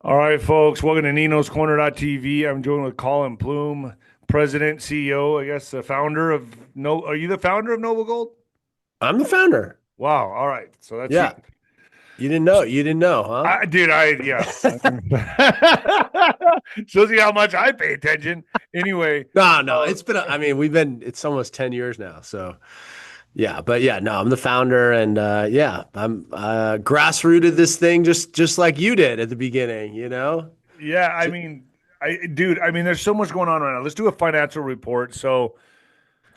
All right, folks, welcome to Nino's Corner.tv. I'm joined with Collin Plume, President, CEO, I guess, the founder of No. Are you the founder of Noble Gold? I'm the founder. Wow. All right. So that's you. Yeah. You didn't know. You didn't know, huh? Yeah. Shows you how much I pay attention. Anyway, No, no. uh, It's been, it's almost 10 years now. So, yeah. But yeah, no, I'm the founder. And yeah, I'm grassrooted this thing just like you did at the beginning, you know? yeah, J- there's so much going on right now. Let's do a financial report. So,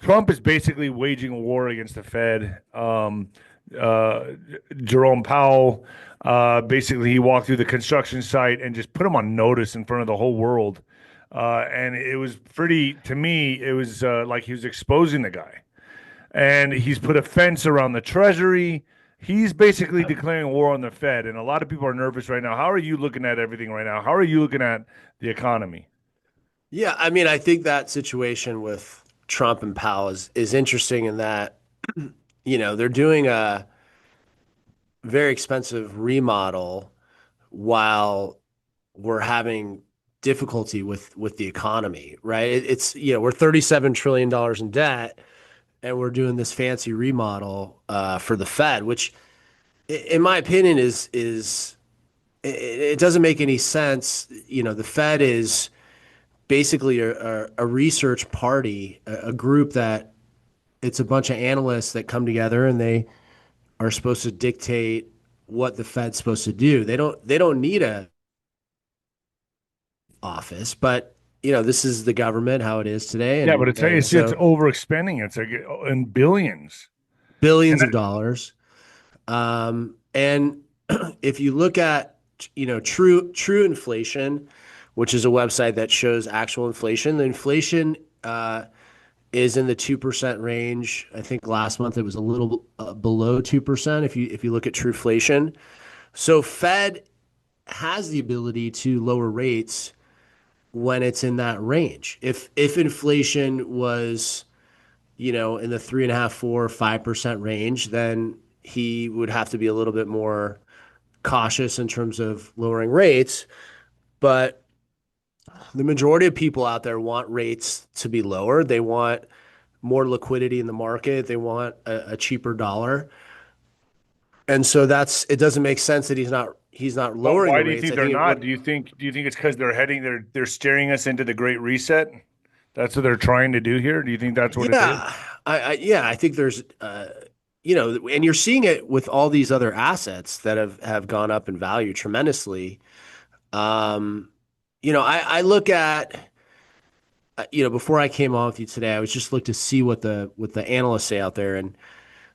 Trump is basically waging a war against the Fed. Jerome Powell, basically, he walked through the construction site and just put him on notice in front of the whole world. And it was pretty, to me, it was like he was exposing the guy. And he's put a fence around the Treasury. He's basically declaring war on the Fed. And a lot of people are nervous right now. How are you looking at everything right now? How are you looking at the economy? Yeah. I think that situation with Trump and Powell is interesting in that, they're doing a very expensive remodel while we're having difficulty with the economy, right? We're $37 trillion in debt, and we're doing this fancy remodel for the Fed, which, in my opinion, is it doesn't make any sense. The Fed is basically a research party, a group that it's a bunch of analysts that come together and they are supposed to dictate what the Fed's supposed to do. They don't need a office, but this is the government how it is today, Yeah, but and it's so overexpending. It's like in billions. And billions of dollars. And if you look at true inflation, which is a website that shows actual inflation, the inflation is in the 2% range. I think last month it was a little below 2% if you look at Trueflation. So Fed has the ability to lower rates when it's in that range. If inflation was, in the 3.5, 4, 5% range, then he would have to be a little bit more cautious in terms of lowering rates. But the majority of people out there want rates to be lower. They want more liquidity in the market. They want a cheaper dollar. And so it doesn't make sense that he's not But lowering why the do you rates. think I they're think it not? would. Do you think it's because they're steering us into the Great Reset? That's what they're trying to do here. Do you think that's what it is? I think there's, and you're seeing it with all these other assets that have gone up in value tremendously. Um, I look at, before I came on with you today, I was just looked to see what the analysts say out there, and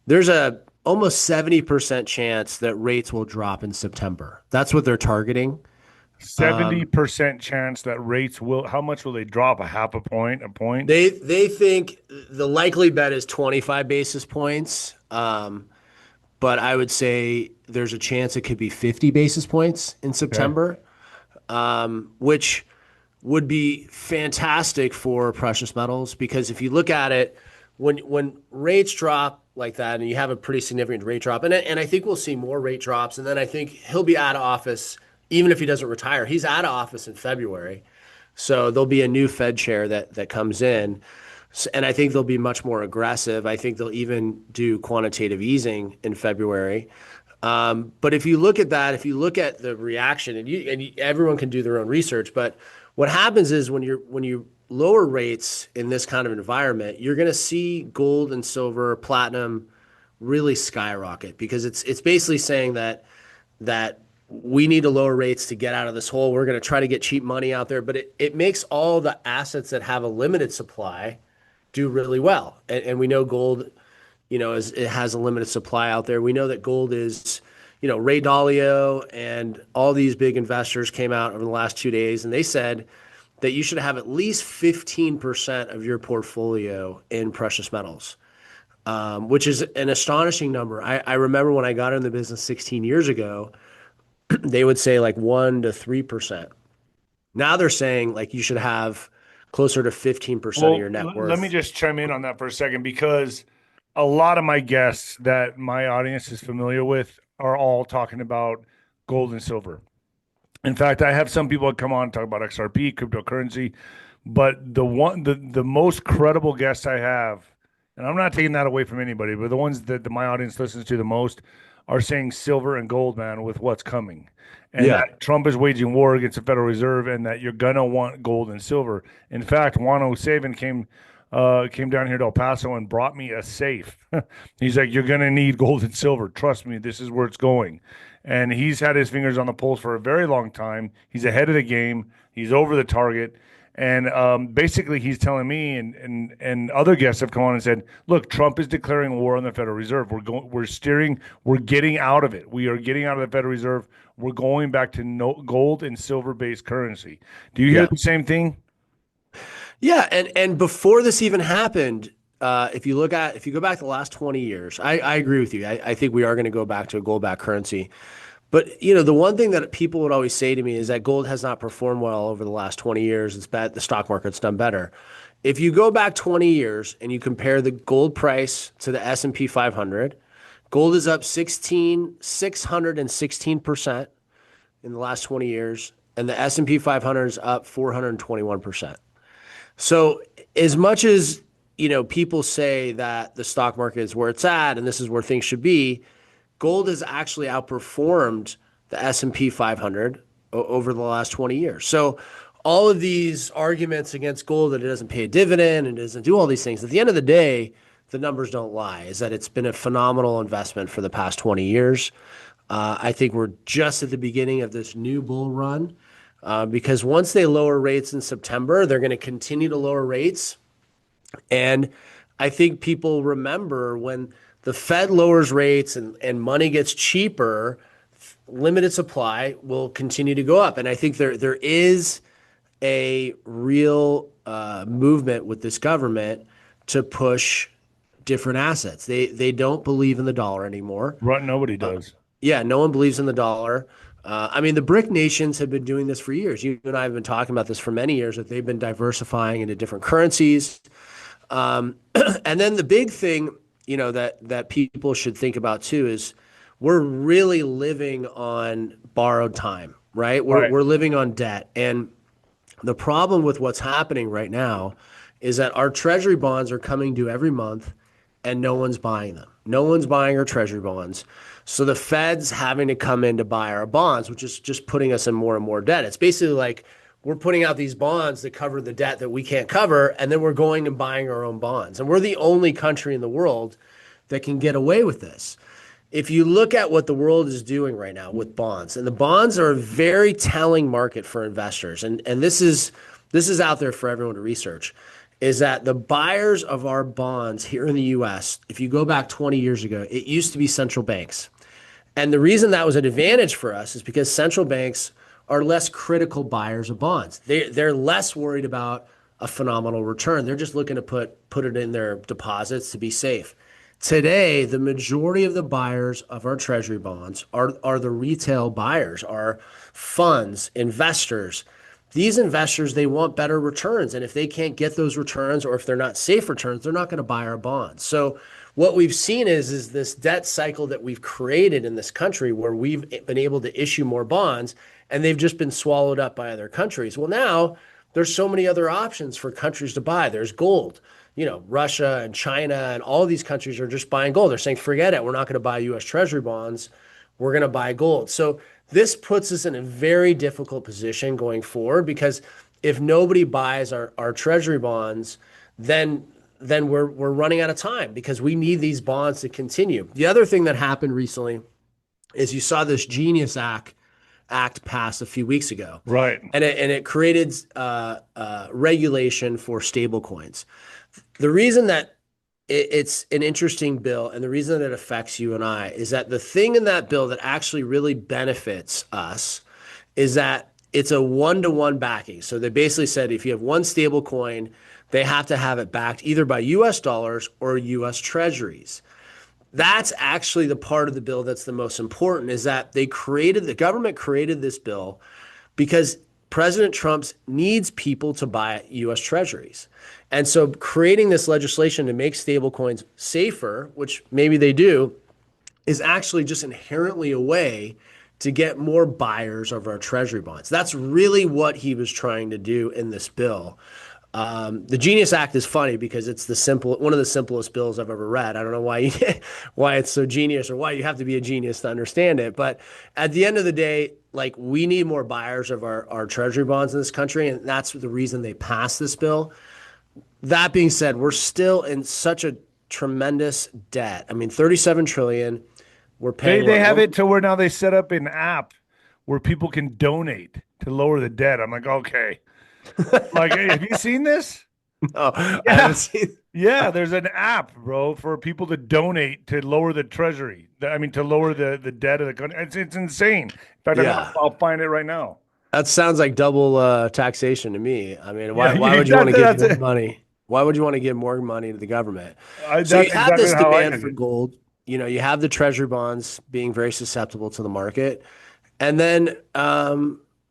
there's a almost 70% chance that rates will drop in September. That's what they're targeting. Um, 70% chance that rates will, how much will they drop? A half a point, a point? they think the likely bet is 25 basis points. But I would say there's a chance it could be 50 basis points in Okay. September, which would be fantastic for precious metals because if you look at it, when rates drop like that and you have a pretty significant rate drop, and I think we'll see more rate drops, and then I think he'll be out of office even if he doesn't retire. He's out of office in February, so there'll be a new Fed chair that comes in. And I think they'll be much more aggressive. I think they'll even do quantitative easing in February. But if you look at that, if you look at the reaction, everyone can do their own research, but what happens is when you lower rates in this kind of environment, you're going to see gold and silver, platinum really skyrocket because it's basically saying that we need to lower rates to get out of this hole. We're going to try to get cheap money out there, but it makes all the assets that have a limited supply do really well. And we know gold, it has a limited supply out there. We know that gold is, Ray Dalio and all these big investors came out over the last 2 days and they said that you should have at least 15% of your portfolio in precious metals, which is an astonishing number. I remember when I got in the business 16 years ago, they would say like 1 to 3%. Now they're saying like you should have closer to 15% of Well, your net let me worth. just chime in on that for a second because a lot of my guests that my audience is familiar with are all talking about gold and silver. In fact, I have some people that come on and talk about XRP, cryptocurrency, but the most credible guest I have, and I'm not taking that away from anybody, but the ones that my audience listens to the most are saying silver and gold, man, with what's coming. And Yeah. that Trump is waging war against the Federal Reserve and that you're gonna want gold and silver. In fact, 𝗬𝗏 came down here to El Paso and brought me a safe. He's like, you're gonna need gold and silver. Trust me, this is where it's going. And he's had his fingers on the pulse for a very long time. He's ahead of the game. He's over the target. And basically, he's telling me and other guests have come on and said, "Look, Trump is declaring war on the Federal Reserve. We're getting out of it. We are getting out of the Federal Reserve. We're going back to gold and silver based currency." Do you hear Yeah. the same thing? Yeah, and before this even happened, if you go back the last 20 years, I agree with you. I think we are going to go back to a gold-backed currency. But the one thing that people would always say to me is that gold has not performed well over the last 20 years. It's bad. The stock market's done better. If you go back 20 years and you compare the gold price to the S&P 500, gold is up 616% in the last 20 years, and the S&P 500 is up 421%. So as much as people say that the stock market is where it's at and this is where things should be, gold has actually outperformed the S&P 500 over the last 20 years. So all of these arguments against gold that it doesn't pay a dividend and it doesn't do all these things, at the end of the day, the numbers don't lie, is that it's been a phenomenal investment for the past 20 years. I think we're just at the beginning of this new bull run. Because once they lower rates in September, they're going to continue to lower rates. And I think people remember when the Fed lowers rates and money gets cheaper, limited supply will continue to go up. And I think there is a real movement with this government to push different assets. They don't believe in the dollar anymore. Right, nobody does. Yeah, no one believes in the dollar. I mean, the BRIC nations have been doing this for years. You and I have been talking about this for many years, that they've been diversifying into different currencies. And then the big thing, that people should think about too is we're really living on borrowed time, right? Right. We're living on debt. And the problem with what's happening right now is that our treasury bonds are coming due every month and no one's buying them. No one's buying our treasury bonds. So the Fed's having to come in to buy our bonds, which is just putting us in more and more debt. It's basically like we're putting out these bonds that cover the debt that we can't cover, and then we're going and buying our own bonds. And we're the only country in the world that can get away with this. If you look at what the world is doing right now with bonds, and the bonds are a very telling market for investors, and this is out there for everyone to research, is that the buyers of our bonds here in the US, if you go back 20 years ago, it used to be central banks. And the reason that was an advantage for us is because central banks are less critical buyers of bonds. They're less worried about a phenomenal return. They're just looking to put it in their deposits to be safe. Today, the majority of the buyers of our treasury bonds are the retail buyers, are funds, investors. These investors, they want better returns. And if they can't get those returns, or if they're not safe returns, they're not going to buy our bonds. So what we've seen is this debt cycle that we've created in this country, where we've been able to issue more bonds and they've just been swallowed up by other countries. Well, now there's so many other options for countries to buy. There's gold. Russia and China and all of these countries are just buying gold. They're saying, forget it. We're not going to buy US Treasury bonds. We're going to buy gold. So this puts us in a very difficult position going forward, because if nobody buys our treasury bonds, then we're running out of time, because we need these bonds to continue. The other thing that happened recently is you saw this Genius Act passed a few weeks ago. Right. And it created regulation for stable coins. The reason that it's an interesting bill, and the reason that it affects you and I, is that the thing in that bill that actually really benefits us is that it's a one-to-one backing. So they basically said if you have one stable coin, they have to have it backed either by US dollars or US treasuries. That's actually the part of the bill that's the most important, is that the government created this bill because President Trump needs people to buy US treasuries. And so creating this legislation to make stablecoins safer, which maybe they do, is actually just inherently a way to get more buyers of our treasury bonds. That's really what he was trying to do in this bill. The Genius Act is funny because it's one of the simplest bills I've ever read. I don't know why it's so genius or why you have to be a genius to understand it. But at the end of the day, like, we need more buyers of our treasury bonds in this country, and that's the reason they passed this bill. That being said, we're still in such a tremendous debt. I mean, 37 trillion. We're paying. They have it to where now they set up an app where people can donate to lower the debt. I'm like, okay. Like, hey, have you seen this? No, I haven't seen. Yeah, there's an app, bro, for people to donate to lower the treasury. I mean, to lower the debt of the country. It's insane. In fact, I'll find it right now. That sounds like double taxation to me. I mean, why would you want to give more money? Why would you want to give more money to the government? So you have this demand for gold. You know, you have the treasury bonds being very susceptible to the market. And then,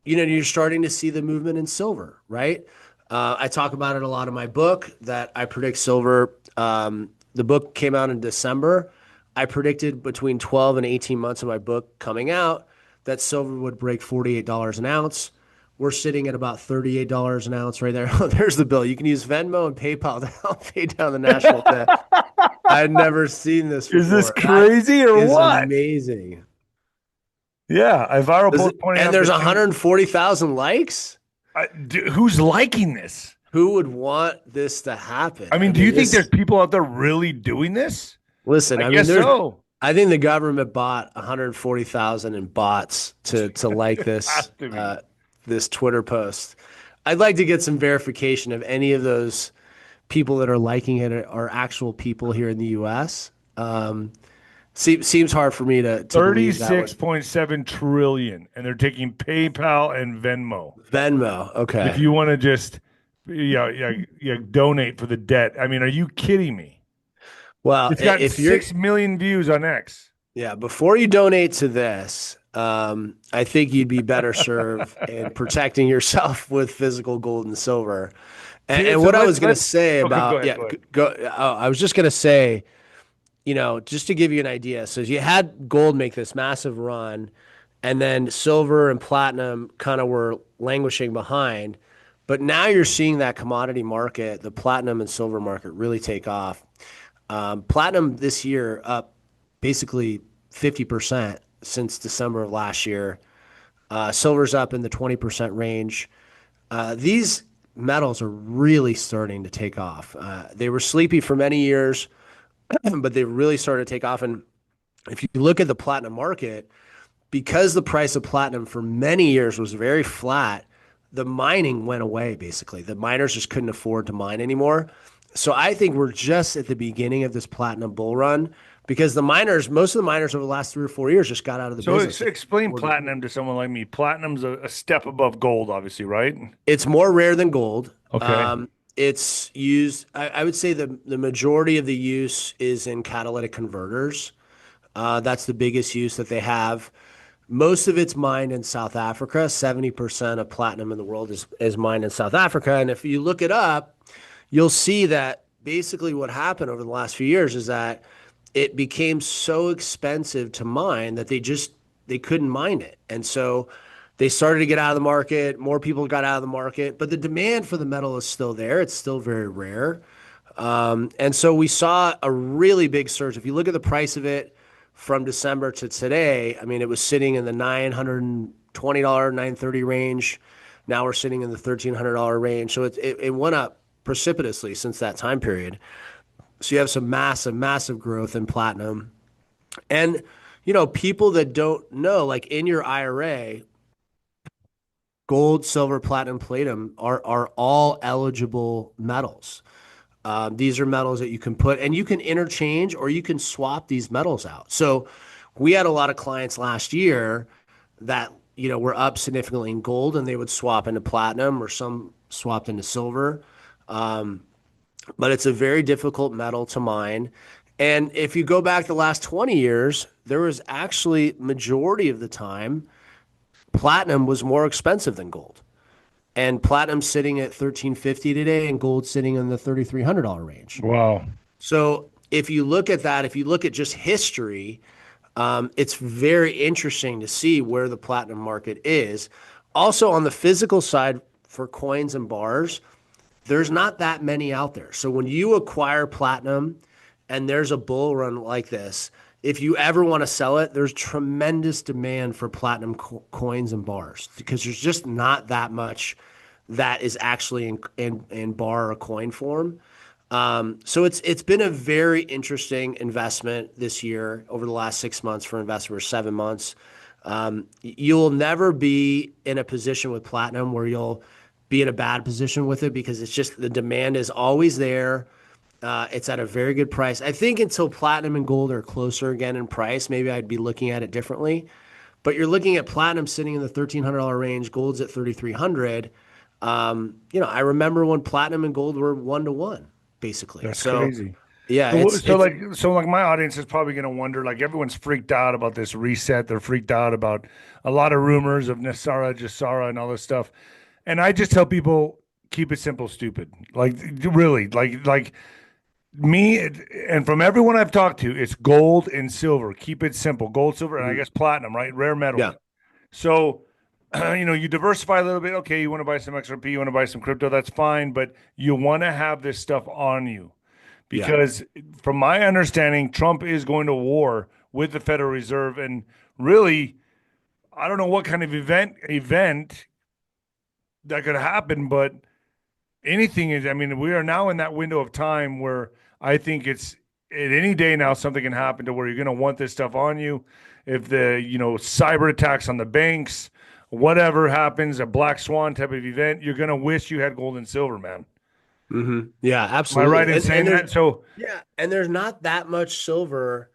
you're starting to see the movement in silver, right? I talk about it a lot in my book that I predict silver. The book came out in December. I predicted between 12 and 18 months of my book coming out that silver would break $48 an ounce. We're sitting at about $38 an ounce right there. Oh, there's the bill. You can use Venmo and PayPal to help pay down the national debt. I'd never seen this before. Is this crazy or what? Amazing. Yeah, a viral post pointing out. And there's 140,000 likes? Who's liking this? Who would want this to happen? I mean, do you think there's people out there really doing this? Listen, I guess so. I think the government bought 140,000 in bots to like this Twitter post. I'd like to get some verification of any of those people that are liking it are actual people here in the U.S. Seems hard for me to 36.7 trillion, and they're taking PayPal and Venmo. Venmo, okay. If you want to just donate for the debt. I mean, are you kidding me? Well, it's got 6 million views on X. Yeah, before you donate to this, I think you'd be better served in protecting yourself with physical gold and silver. And what I was going to say about, I was just going to say, just to give you an idea. So you had gold make this massive run, and then silver and platinum kind of were languishing behind. But now you're seeing that commodity market, the platinum and silver market, really take off. Platinum this year up basically 50% since December of last year. Silver's up in the 20% range. These metals are really starting to take off. They were sleepy for many years, but they really started to take off. And if you look at the platinum market, because the price of platinum for many years was very flat, the mining went away, basically. The miners just couldn't afford to mine anymore. So I think we're just at the beginning of this platinum bull run, because most of the miners over the last 3 or 4 years just got out of the business. So explain platinum to someone like me. Platinum's a step above gold, obviously, right? It's more rare than gold. Okay. It's used, I would say the majority of the use is in catalytic converters. That's the biggest use that they have. Most of it's mined in South Africa. 70% of platinum in the world is mined in South Africa. And if you look it up, you'll see that basically what happened over the last few years is that it became so expensive to mine that they couldn't mine it. And so they started to get out of the market. More people got out of the market, but the demand for the metal is still there. It's still very rare. And so we saw a really big surge. If you look at the price of it from December to today, I mean, it was sitting in the $920, $930 range. Now we're sitting in the $1,300 range. So it went up precipitously since that time period. So you have some massive growth in platinum. And, people that don't know, like in your IRA, gold, silver, platinum, palladium are all eligible metals. These are metals that you can put, and you can interchange or you can swap these metals out. So we had a lot of clients last year that, were up significantly in gold, and they would swap into platinum, or some swapped into silver. But it's a very difficult metal to mine. And if you go back the last 20 years, there was actually majority of the time, platinum was more expensive than gold. And platinum's sitting at $1,350 today, and gold's sitting in the $3,300 range. Wow. So if you look at that, if you look at just history, It's very interesting to see where the platinum market is. Also, on the physical side for coins and bars, there's not that many out there. So when you acquire platinum and there's a bull run like this, if you ever want to sell it, there's tremendous demand for platinum coins and bars because there's just not that much that is actually in bar or coin form. So it's been a very interesting investment this year over the last 6 months for investors, 7 months. You'll never be in a position with platinum where you'll be in a bad position with it because it's just the demand is always there. It's at a very good price. I think until platinum and gold are closer again in price, maybe I'd be looking at it differently. But you're looking at platinum sitting in the $1,300 range, gold's at $3,300. I remember when platinum and gold were 1 to 1, basically. That's So crazy. yeah, So like my audience is probably going to wonder, like everyone's freaked out about this reset. They're freaked out about a lot of rumors of 𝗬𝗏, and all this stuff. And I just tell people, keep it simple, stupid. Like really, like me and from everyone I've talked to, it's gold and silver. Keep it simple. Gold, silver, and I guess platinum, right? Rare yeah. metals. So, you diversify a little bit. Okay, you want to buy some XRP, you want to buy some crypto, that's fine, but you want to have this stuff on you Yeah. because, from my understanding, Trump is going to war with the Federal Reserve, and really, I don't know what kind of event that could happen, but anything is. I mean, we are now in that window of time where I think it's at any day now something can happen to where you're going to want this stuff on you. If the cyber attacks on the banks, whatever happens, a black swan type of event, you're going to wish you had gold and silver, man. Yeah, Am I right absolutely. in saying that? So Yeah, and there's not that much silver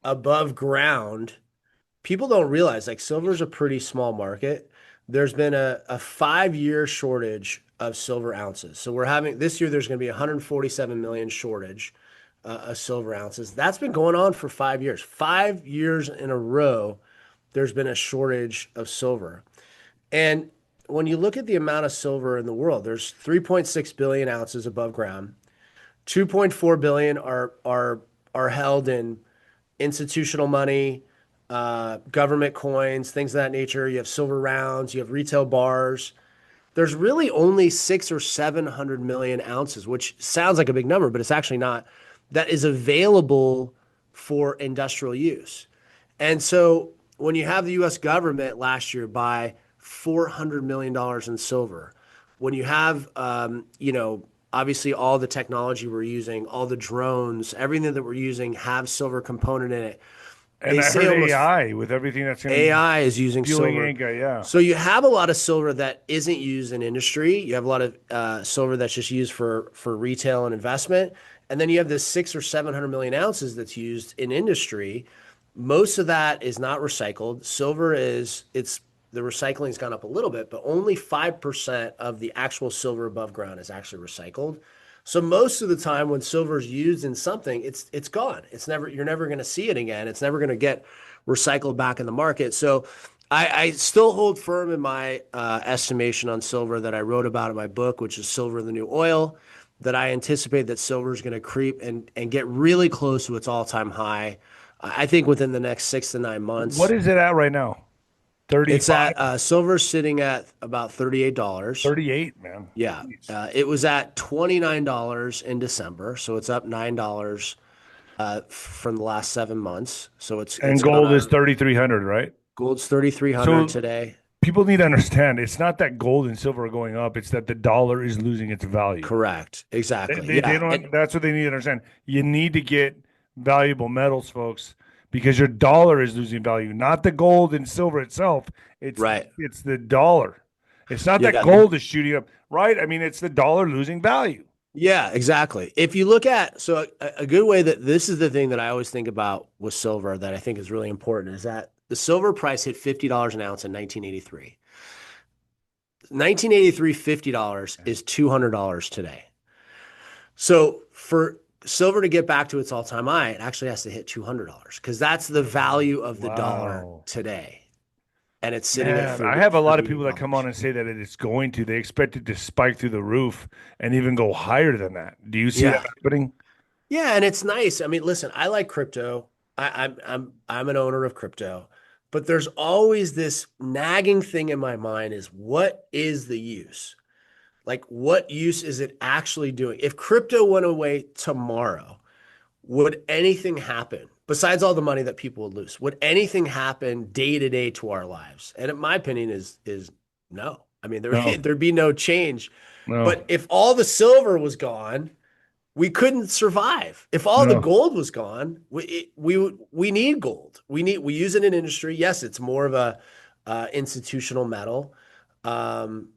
above ground. People don't realize like silver's a pretty small market. There's been a 5 year shortage of silver ounces. So we're having this year, there's going to be 147 million shortage of silver ounces. That's been going on for 5 years. 5 years in a row, there's been a shortage of silver. And when you look at the amount of silver in the world, there's 3.6 billion ounces above ground. 2.4 billion are held in institutional money, government coins, things of that nature. You have silver rounds, you have retail bars. There's really only 600 or 700 million ounces, which sounds like a big number, but it's actually not, that is available for industrial use. And so when you have the US government last year buy $400 million in silver, when you have, obviously all the technology we're using, all the drones, everything that we're using have silver component in it. and They I say heard almost AI with everything that's going to be AI is using fueling silver. Inca, yeah. So you have a lot of silver that isn't used in industry. You have a lot of silver that's just used for retail and investment. And then you have this 600 or 700 million ounces that's used in industry. Most of that is not recycled. Silver is, it's the recycling's gone up a little bit, but only 5% of the actual silver above ground is actually recycled. So most of the time when silver is used in something, it's gone. You're never going to see it again. It's never going to get recycled back in the market. So I still hold firm in my estimation on silver that I wrote about in my book, which is Silver the New Oil, that I anticipate that silver is going to creep and get really close to its all-time high. I think within the next 6 to 9 months. What is it at right now? It's 35, at silver's sitting at about $38. 38, man. Yeah, Jeez. it was at $29 in December, so it's up $9 from the last 7 months. So And it's gone gold is up. 3,300, right? Gold's 3,300 So today. people need to understand it's not that gold and silver are going up, it's that the dollar is losing its value. Correct. They, Exactly. they, they Yeah. don't, that's what they need to understand. You need to get valuable metals, folks, because your dollar is losing value, not the gold and silver itself. It's Right. it's the dollar. It's not that Yeah. gold is shooting up, right? I mean, it's the dollar losing value. Yeah, exactly. If you look at, so a good way that this is the thing that I always think about with silver that I think is really important is that the silver price hit $50 an ounce in 1983. 1983, $50 is $200 today. So for silver to get back to its all-time high, it actually has to hit $200 because that's the value of the dollar Wow. today. And it's sitting at Man, I have a lot of people that come on $38. and say that it's going to. They expect it to spike through the roof and even go higher than that. Do you see Yeah. that happening? Yeah, and it's nice. I mean, listen, I like crypto. I'm an owner of crypto, but there's always this nagging thing in my mind is what is the use? Like, what use is it actually doing? If crypto went away tomorrow, would anything happen besides all the money that people would lose? Would anything happen day to day to our lives? And in my opinion is no. I mean, No, there'd be no change. no, But if all the silver was gone, we couldn't survive. If all the no. gold was gone, we need gold. We use it in industry. Yes, it's more of a institutional metal. Um,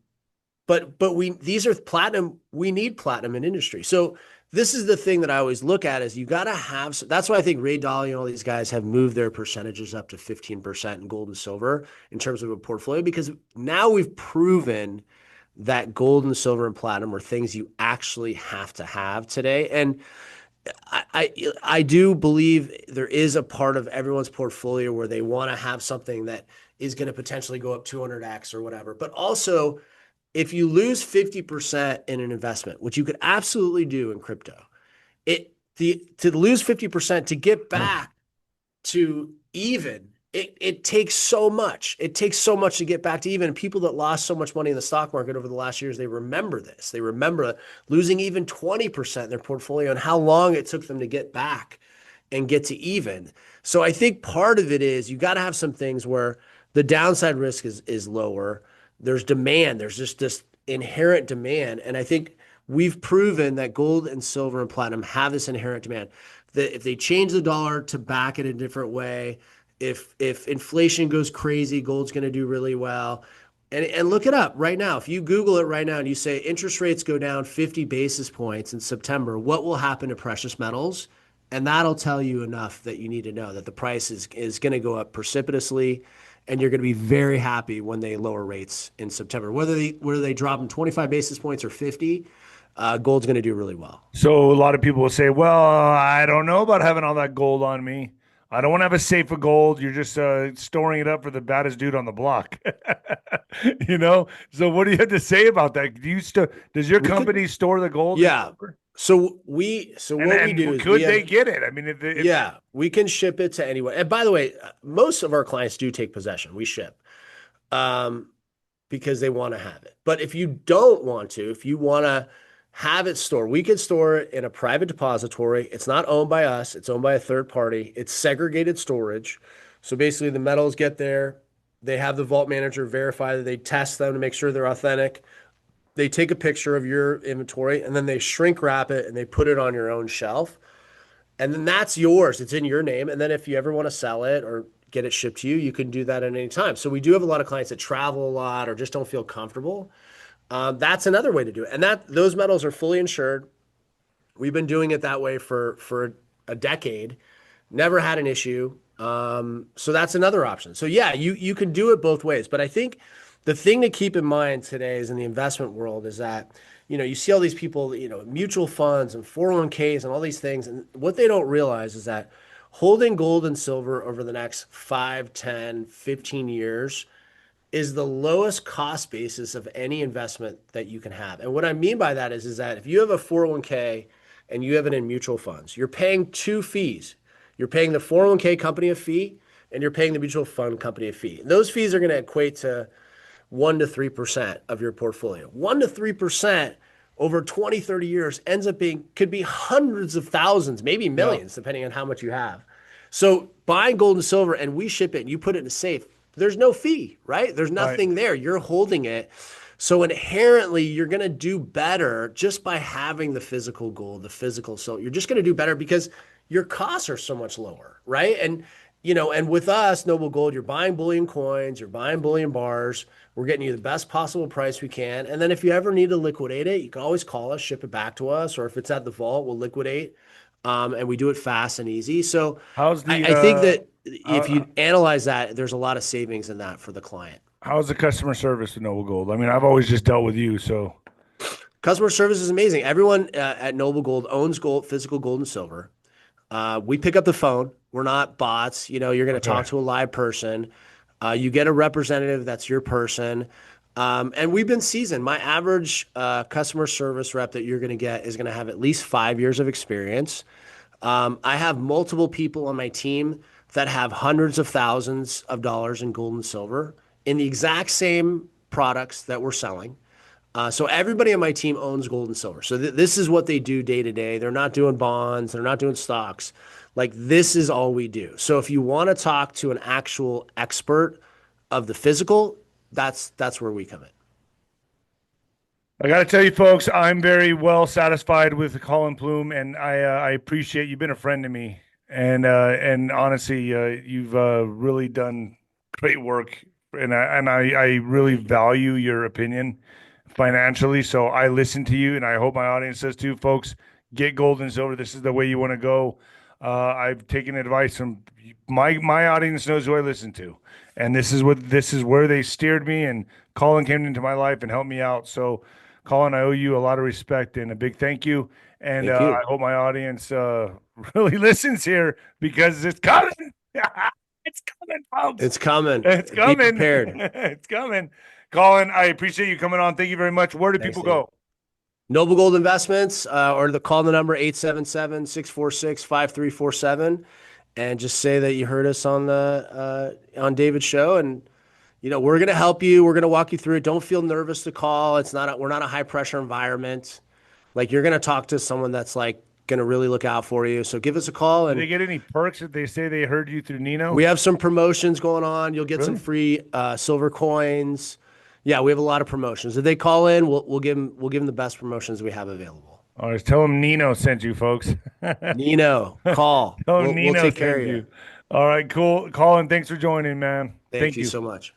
but we these are platinum. We need platinum in industry. So this is the thing that I always look at is you got to have. That's why I think Ray Dalio and all these guys have moved their percentages up to 15% in gold and silver in terms of a portfolio, because now we've proven that gold and silver and platinum are things you actually have to have today. And I do believe there is a part of everyone's portfolio where they want to have something that is going to potentially go up 200x or whatever. But also, if you lose 50% in an investment, which you could absolutely do in crypto, to lose 50% to get back to even, it takes so much. It takes so much to get back to even. People that lost so much money in the stock market over the last years, they remember this. They remember losing even 20% in their portfolio and how long it took them to get back and get to even. So I think part of it is you got to have some things where the downside risk is lower. There's demand. There's just this inherent demand. And I think we've proven that gold and silver and platinum have this inherent demand. That if they change the dollar to back it a different way, if inflation goes crazy, gold's going to do really well. And look it up right now. If you Google it right now and you say interest rates go down 50 basis points in September, what will happen to precious metals? And that'll tell you enough that you need to know that the price is going to go up precipitously, and you're going to be very happy when they lower rates in September. Whether they drop them 25 basis points or 50, gold's going to do really well. So a lot of people will say, "Well, I don't know about having all that gold on me. I don't want to have a safe of gold. You're just storing it up for the baddest dude on the block." You know. So what do you have to say about that? Does your We could, company store the gold and yeah. silver? So And what we then do is could they get it? I mean, if yeah, we can ship it to anyone. And by the way, most of our clients do take possession. We ship. Um, because they want to have it. But if you don't want to, if you want to have it stored, we can store it in a private depository. It's not owned by us, it's owned by a third party. It's segregated storage. So basically, the metals get there. They have the vault manager verify that they test them to make sure they're authentic. They take a picture of your inventory and then they shrink wrap it and they put it on your own shelf. And then that's yours. It's in your name. And then if you ever want to sell it or get it shipped to you, you can do that at any time. So we do have a lot of clients that travel a lot or just don't feel comfortable. That's another way to do it. And those metals are fully insured. We've been doing it that way for a decade. Never had an issue. So that's another option. So yeah, you can do it both ways. But I think the thing to keep in mind today is in the investment world is that, you see all these people, mutual funds and 401ks and all these things. And what they don't realize is that holding gold and silver over the next 5, 10, 15 years is the lowest cost basis of any investment that you can have. And what I mean by that is that if you have a 401k and you have it in mutual funds, you're paying two fees. You're paying the 401k company a fee and you're paying the mutual fund company a fee. Those fees are going to equate to 1 to 3% of your portfolio. 1 to 3% over 20, 30 years could be hundreds of thousands, maybe yeah, millions, depending on how much you have. So buying gold and silver and we ship it and you put it in a safe, there's no fee, right? There's right. nothing there. You're holding it. So inherently, you're going to do better just by having the physical gold, the physical silver. You're just going to do better because your costs are so much lower, right? And with us, Noble Gold, you're buying bullion coins, you're buying bullion bars. We're getting you the best possible price we can. And then if you ever need to liquidate it, you can always call us, ship it back to us, or if it's at the vault, we'll liquidate. And we do it fast and easy. So How's I think that if how, you analyze that, there's a lot of savings in that for the client. how's the customer service at Noble Gold? I mean, I've always just dealt with you, so Customer service is amazing. Everyone at Noble Gold owns gold, physical gold and silver. We pick up the phone. We're not bots. You're going to okay. talk to a live person. You get a representative that's your person. And we've been seasoned. My average customer service rep that you're going to get is going to have at least 5 years of experience. I have multiple people on my team that have hundreds of thousands of dollars in gold and silver in the exact same products that we're selling. So everybody on my team owns gold and silver. So this is what they do day to day. They're not doing bonds. They're not doing stocks. Like this is all we do. So if you want to talk to an actual expert of the physical, that's where we come in. I got to tell you, folks, I'm very well satisfied with Collin Plume, and I appreciate you've been a friend to me, and honestly, you've really done great work, and I really value your opinion financially. So I listen to you, and I hope my audience does too, folks. Get gold and silver. This is the way you want to go. I've taken advice from my audience knows who I listen to, and this is where they steered me, and Collin came into my life and helped me out. So, Collin, I owe you a lot of respect and a big thank you. And Thank I you. hope my audience really listens here because it's coming. It's coming, folks. It's coming. It's Be coming. prepared. It's coming. Collin, I appreciate you coming on. Thank you very much. Where do Thanks, people David. go? Noble Gold Investments, or call the number 877-646-5347, and just say that you heard us on the on David's show, and we're gonna help you. We're gonna walk you through it. Don't feel nervous to call. We're not a high pressure environment. Like you're gonna talk to someone that's like gonna really look out for you. So give us a call, Do they and get any perks if they say they heard you through Nino? we have some promotions going on. You'll get some Really? free silver coins. Yeah, we have a lot of promotions. If they call in, we'll give them the best promotions we have available. All right, tell them Nino sent you, folks. Nino, call. Tell We'll them Nino take care sent of you. you. All right, cool. Collin, thanks for joining, man. Thank you so much.